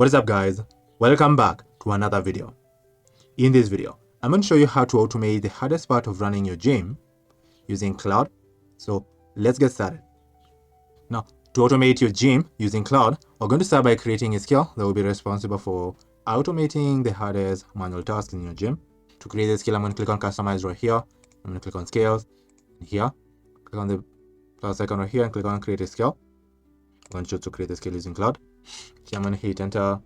What is up, guys? Welcome back to another video. In this video, I'm going to show you how to automate the hardest part of running your gym using Claude. So let's get started. Now, to automate your gym using Claude, we're going to start by creating a skill that will be responsible for automating the hardest manual tasks in your gym. To create the skill, I'm going to click on Customize right here. I'm going to click on Scales here. Click on the plus icon right here and click on Create a Skill. I'm going to choose to create the skill using Claude. Here I'm going to hit Enter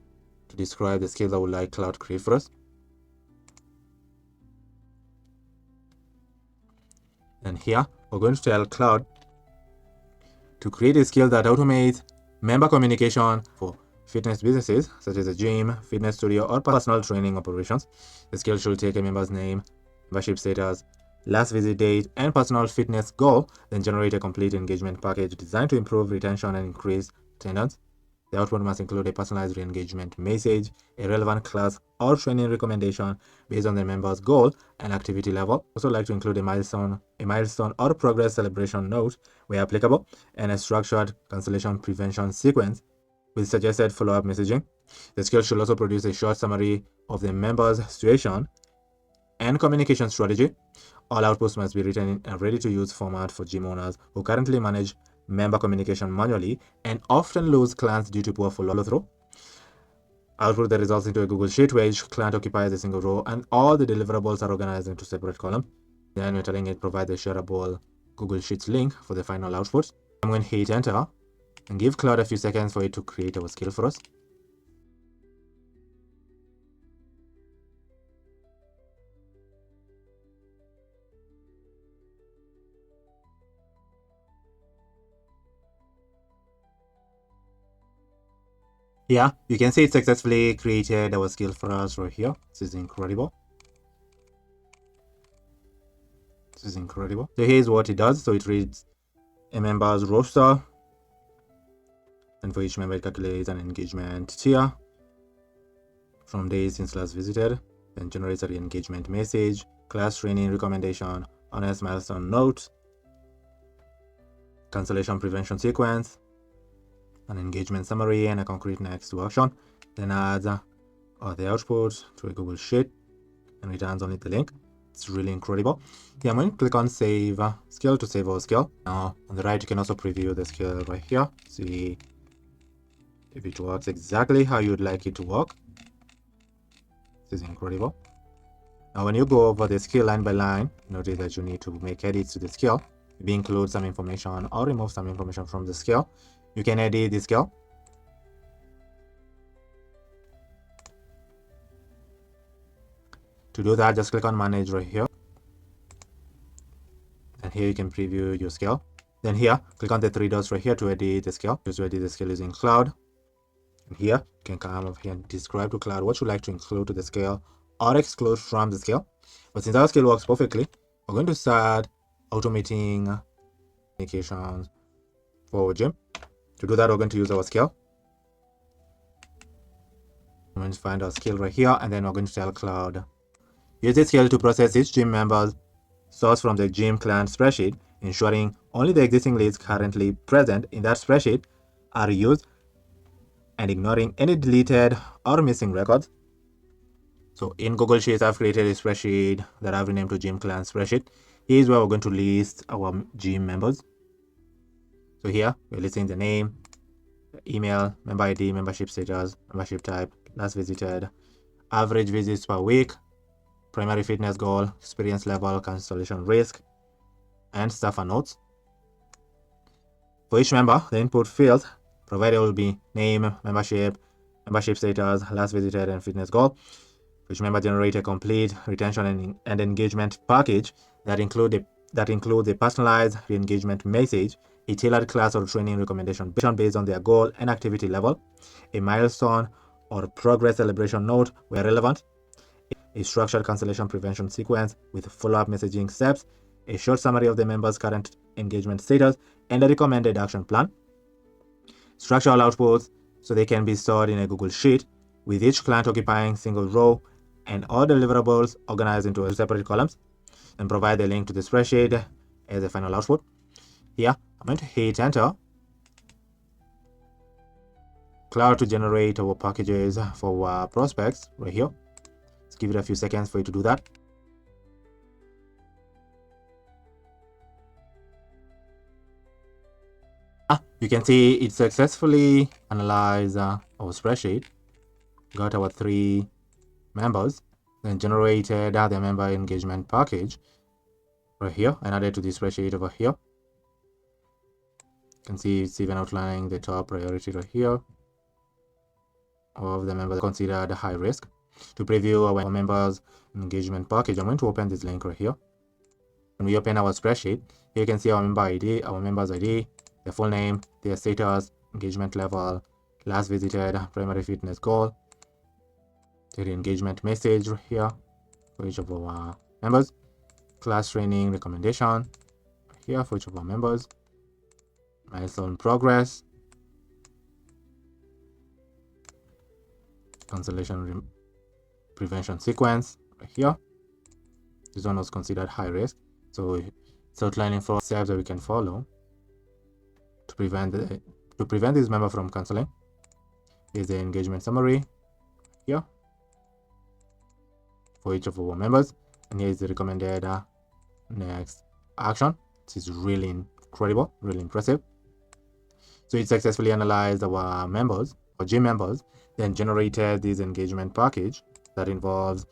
to describe the skill that would like Claude to create for us. And here we're going to tell Claude to create a skill that automates member communication for fitness businesses such as a gym, fitness studio, or personal training operations. The skill should take a member's name, membership status, last visit date, and personal fitness goal, then generate a complete engagement package designed to improve retention and increase attendance. The output must include a personalized re-engagement message, a relevant class or training recommendation based on the member's goal and activity level. Also like to include a milestone or progress celebration note where applicable, and a structured cancellation prevention sequence with suggested follow-up messaging. The skill should also produce a short summary of the member's situation and communication strategy. All outputs must be written in a ready-to-use format for gym owners who currently manage member communication manually and often lose clients due to poor follow-through. Output that results into a Google Sheet where each client occupies a single row and all the deliverables are organized into separate columns. Then we're telling it provide the shareable Google Sheets link for the final output. I'm going to hit Enter and give Claude a few seconds for it to create our skill for us. Yeah, you can see it successfully created our skill for us right here. This is incredible. This is incredible. So here's what it does. So it reads a member's roster, and for each member it calculates an engagement tier from days since last visited, then generates a re-engagement message, class training recommendation, honest milestone note, cancellation prevention sequence, an engagement summary, and a concrete next to action. Then adds the output to a Google Sheet and returns only the link. It's really incredible. Yeah, I'm going to click on Save Skill to save our skill. Now on the right, you can also preview the skill right here. See if it works exactly how you'd like it to work. This is incredible. Now when you go over the skill line by line, notice that you need to make edits to the skill. Maybe include some information or remove some information from the skill. You can edit the skill. To do that, just click on Manage right here. And here you can preview your skill. Then here, click on the three dots right here to edit the skill. Just edit the skill using Claude. And here, you can come over here and describe to Claude what you'd like to include to the skill or exclude from the skill. But since our skill works perfectly, we're going to start automating communications for our gym. To do that, we're going to use our skill. I'm going to find our skill right here, and then we're going to tell Claude, use this skill to process each gym member's source from the gym client spreadsheet, ensuring only the existing leads currently present in that spreadsheet are used and ignoring any deleted or missing records. So in Google Sheets, I've created a spreadsheet that I've renamed to gym client spreadsheet. Here's where we're going to list our gym members. So here we're listing the name, email, member ID, membership status, membership type, last visited, average visits per week, primary fitness goal, experience level, cancellation risk, and staff and notes. For each member, the input fields provided will be name, membership status, last visited, and fitness goal. For each member, generate a complete retention and engagement package that includes a personalized re-engagement message, a tailored class or training recommendation based on their goal and activity level, a milestone or progress celebration note where relevant, a structured cancellation prevention sequence with follow-up messaging steps, a short summary of the member's current engagement status, and a recommended action plan. Structural outputs so they can be stored in a Google Sheet with each client occupying single row and all deliverables organized into separate columns, and provide the link to the spreadsheet as a final output. Here, I'm going to hit Enter Claude to generate our packages for our prospects right here. Let's give it a few seconds for you to do that. You can see it successfully analyzed our spreadsheet, got our 3 members, then generated the member engagement package right here and added to the spreadsheet over here. You can see it's even outlining the top priority right here of the members considered high risk. To preview our members engagement package, I'm going to open this link right here. When we open our spreadsheet, here you can see our member ID, our members ID, their full name, their status, engagement level, last visited, primary fitness goal, the engagement message right here for each of our members, class training recommendation right here for each of our members, milestone progress, cancellation prevention sequence right here. This one was considered high risk, so it's outlining 4 steps that we can follow to prevent this member from canceling. Here's the engagement summary here for each of our members, and here is the recommended next action. This is really incredible, really impressive. So it successfully analyzed our members or gym members, then generated this engagement package that involves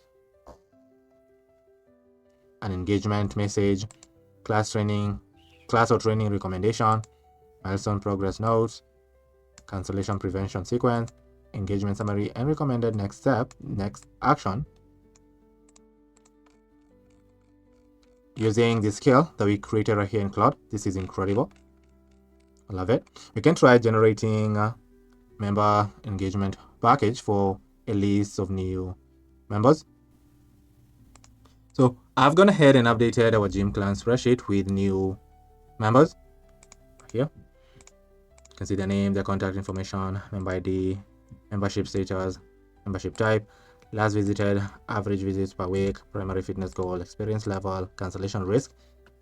an engagement message, class or training recommendation, milestone progress notes, cancellation prevention sequence, engagement summary, and recommended next step, next action. Using the skill that we created right here in Claude. This is incredible. I love it. We can try generating a member engagement package for a list of new members. So I've gone ahead and updated our gym clan spreadsheet with new members here. You can see the name, their contact information, member ID, membership status, membership type, last visited, average visits per week, primary fitness goal, experience level, cancellation risk,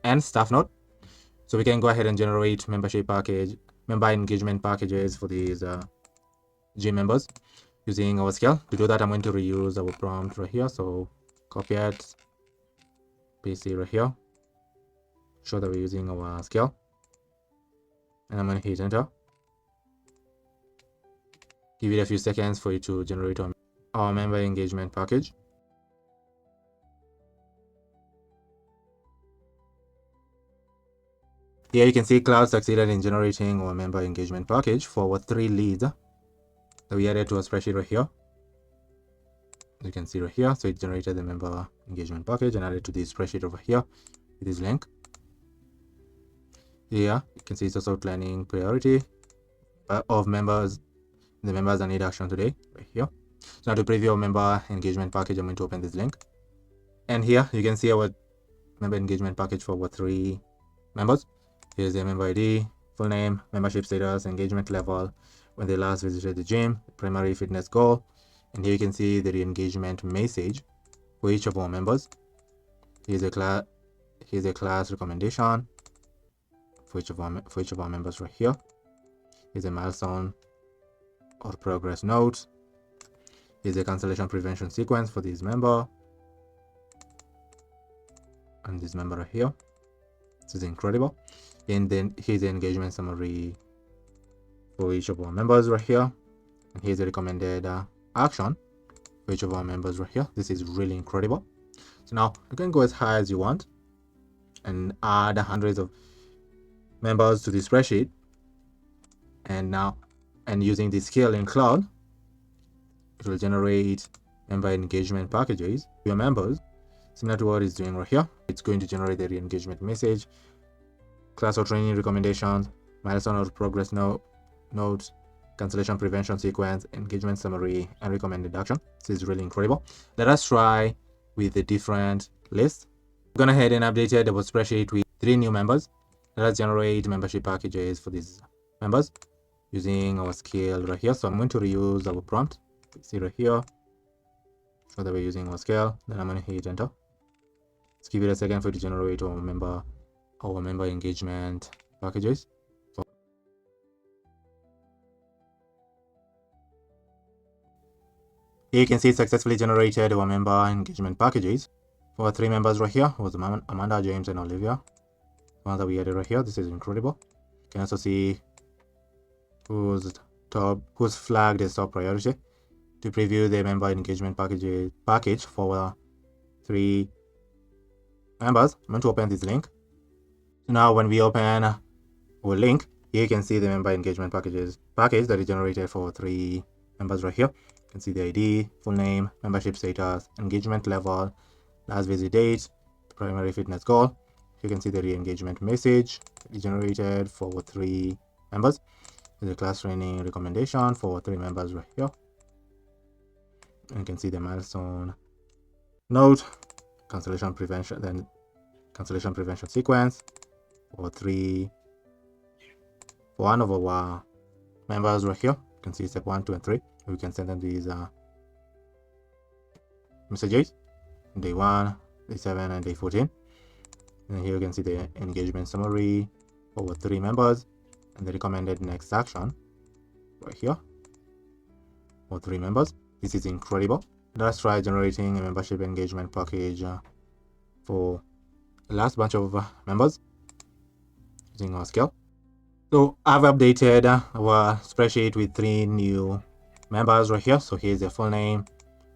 and staff note. So we can go ahead and generate member engagement packages for these gym members using our skill. To do that, I'm going to reuse our prompt right here. So copy it, paste it right here, show that we're using our skill, and I'm going to hit enter. Give it a few seconds for you to generate our member engagement package. Here you can see Claude succeeded in generating our member engagement package for our 3 leads that we added to our spreadsheet right here. You can see right here, so it generated the member engagement package and added to the spreadsheet over here with this link. Here you can see it's also outlining priority of members, the members that need action today right here. So now to preview our member engagement package, I'm going to open this link, and here you can see our member engagement package for our 3 members. Here's their member ID, full name, membership status, engagement level, when they last visited the gym, primary fitness goal, and here you can see the re-engagement message for each of our members. Here's a class recommendation for each of our members right here. Here's a milestone or progress note. Here's a cancellation prevention sequence for this member and this member right here. This is incredible. And then here's the engagement summary for each of our members right here, and here's the recommended action for each of our members right here. This is really incredible. So now you can go as high as you want and add hundreds of members to the spreadsheet, and using this skill in Claude, it will generate member engagement packages for your members, similar to what it's doing right here. It's going to generate the re-engagement message, class or training recommendations, milestone or progress notes, cancellation prevention sequence, engagement summary, and recommended action. This is really incredible. Let us try with the different lists. I've gone ahead and updated our spreadsheet with 3 new members. Let us generate membership packages for these members using our skill right here. So I'm going to reuse our prompt. See right here, so that we're using our scale. Then I'm going to hit enter. Let's give it a second for it to generate our member engagement packages. So Here you can see successfully generated our member engagement packages for 3 members right here. It was Amanda, James, and Olivia. The ones that we added right here. This is incredible. You can also see who's flagged as top priority. To preview the member engagement package for 3 members, I'm going to open this link. So now when we open our link, here you can see the member engagement package that is generated for 3 members right here. You can see the ID, full name, membership status, engagement level, last visit date, primary fitness goal. You can see the re-engagement message generated for 3 members. The class training recommendation for 3 members right here. And you can see the milestone note, cancellation prevention, then cancellation prevention sequence for 1 of our members right here. You can see step 1, 2, and 3. We can send them these messages day 1, day 7, and day 14. And here you can see the engagement summary for 3 members and the recommended next action right here for 3 members. This is incredible. Let's try generating a membership engagement package for the last bunch of members using our scale. So I've updated our spreadsheet with 3 new members right here. So here's their full name.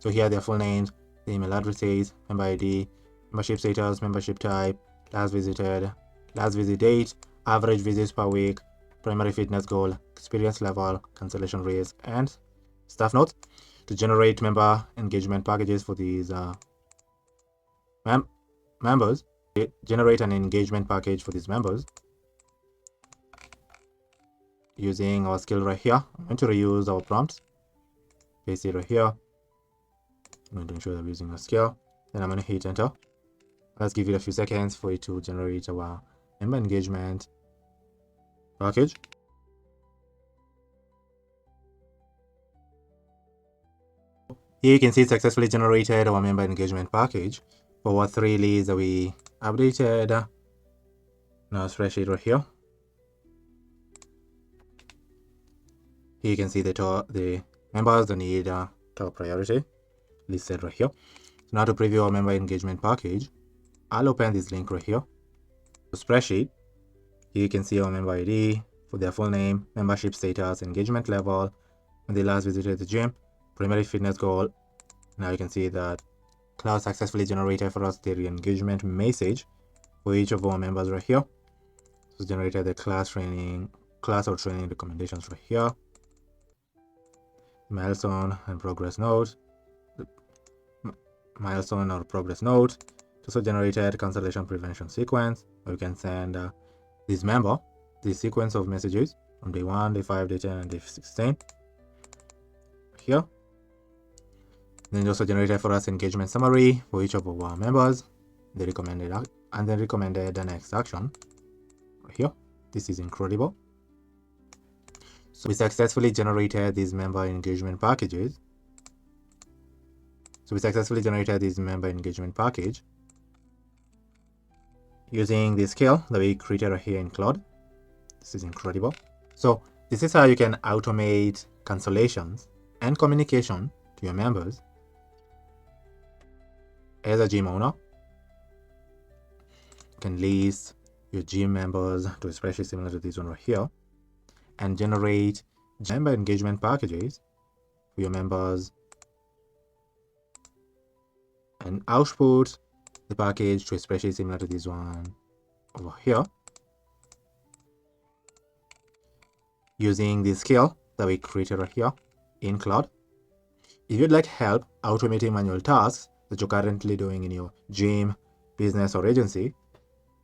So here are their full names, the email addresses, member ID, membership status, membership type, last visited, last visit date, average visits per week, primary fitness goal, experience level, cancellation rates, and staff notes. To generate member engagement packages for these members, generate an engagement package for these members using our skill right here. I'm going to reuse our prompts, paste it right here. I'm going to ensure that we're using our skill. Then I'm going to hit enter. Let's give it a few seconds for it to generate our member engagement package. Here you can see it successfully generated our member engagement package for our 3 leads that we updated in our spreadsheet right here. Here you can see the members that need top priority listed right here. So now to preview our member engagement package, I'll open this link right here. The spreadsheet. Here you can see our member ID for their full name, membership status, engagement level, when they last visited the gym, primary fitness goal. Now you can see that Claude successfully generated for us the re-engagement message for each of our members right here. So generated the class or training recommendations right here. Milestone and progress note. Milestone or progress note. Also generated cancellation prevention sequence, where you can send this member the sequence of messages from day 1, day 5, day 10, and day 16 here. Then it also generated for us engagement summary for each of our members, the recommended the next action right here. This is incredible. So we successfully generated these member engagement packages. Using the scale that we created right here in Claude. This is incredible. So this is how you can automate cancellations and communication to your members as a gym owner. You can list your gym members to a spreadsheet similar to this one right here and generate member engagement packages for your members and output the package to a spreadsheet similar to this one over here using the scale that we created right here in Claude. If you'd like help automating manual tasks that you're currently doing in your gym, business, or agency,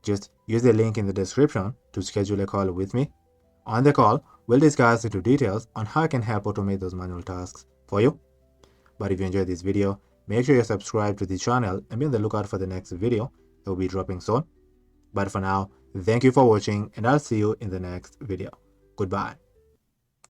just use the link in the description to schedule a call with me. On the call, we'll discuss into details on how I can help automate those manual tasks for you. But if you enjoyed this video, make sure you're subscribed to the channel and be on the lookout for the next video that will be dropping soon. But for now, thank you for watching and I'll see you in the next video. Goodbye.